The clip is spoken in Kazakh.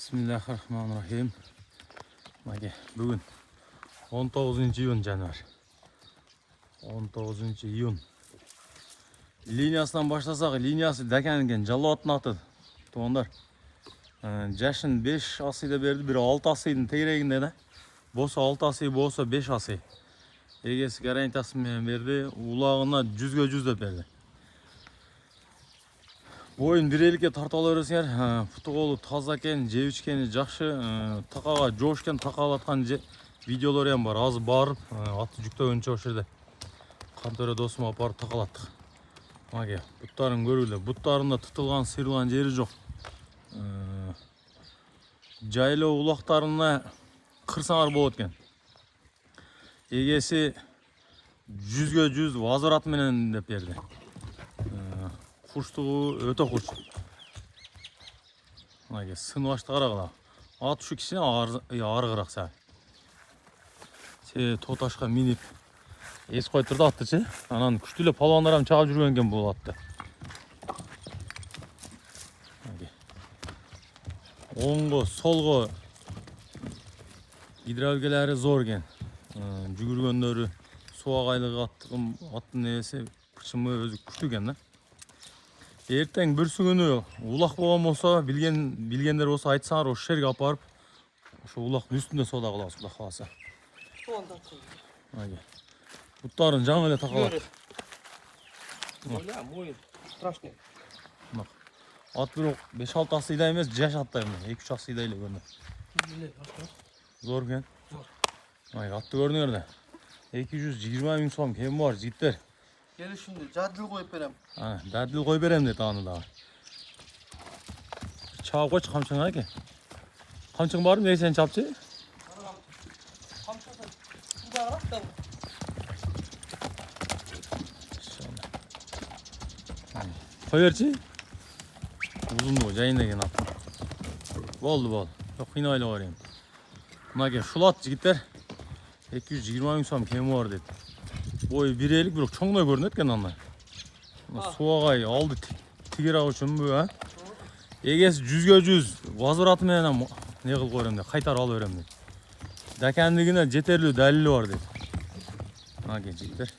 Bismillahirrahmanirrahim. Bugün 19 iyun janvar. 19 iyun. Liniyasından başlasak, liniyası dekengen Жалауаттың аты. Туғандар. Жашын 5 асыйда берді, бiri 6 асыйдың тегерегінде да. Болса 6 асый, болса 5 асый. Егесі гарантиясымен берді, улағына 100-ге 100 деп берді. Бойын бірелікке тарталы өресіңер, пұты қолы таза кен, жеп ішкені жақшы, тақаға жоғышкен тақалатқан видеолар ем бар. Аз барып, атты жүкті өнші өшірді. Қантөрі досым апарып тақалаттық. Бұттарын көрілді. Бұттарында тұтылған, сыйрылған жері жоқ. Жайлы улақтарына қырсаңар болып өткен. Егесі 100-ге 100 возвратменен деп берді. Құштығы өте құш. Сыны ашты қарағыла. Ат ұшы кішіне арғырақ сәл. Тоташқа миніп ес қой тұрды атты че. Анан күштілі палуандарам чағып жүргенген бұл атты. Оңғы, солғы гидравликалары зор кен. Жүгіргендері суағайлығы аттың есі қышымы өзі күшті кен. Ертең бір күні улақ болған болса, білгендер болса айтсаңар, осы жерге апарып, улақтың үстінде сода қыласыз, құда қаласа. Бұттарын жаңа өле тақалады. Мойын, страшный. Ат бір 5-6 асыйда емес, жаш аттайым. 2-3 асыйда еле көрді. Зор кен? Атты көрдіңер де. 220 мың сом кем бар, жігіттер. Gelişinde cadıl koyup verem. Dadil koy berem dedi anı da. Çağ koç kamçın ha ki. Kamçın var mı? Ne sen çapçı? Kamçın bu da araktan. Koy verçi. Uzun bu yayın degen at. Bol. Yok yine öyle var yani. Buna gel şulat jigitler. 220 мың сом кем var dedi. Boy bireylik bir çoğuna görünür ken anlar. Suağay aldı tigir ağaçın bu ha. Egesi 100-ге 100 возвратı menen ne kıl koyarım de kaytar al verem de. Dekendigine jeterli dalili var dedi. Gelecekler.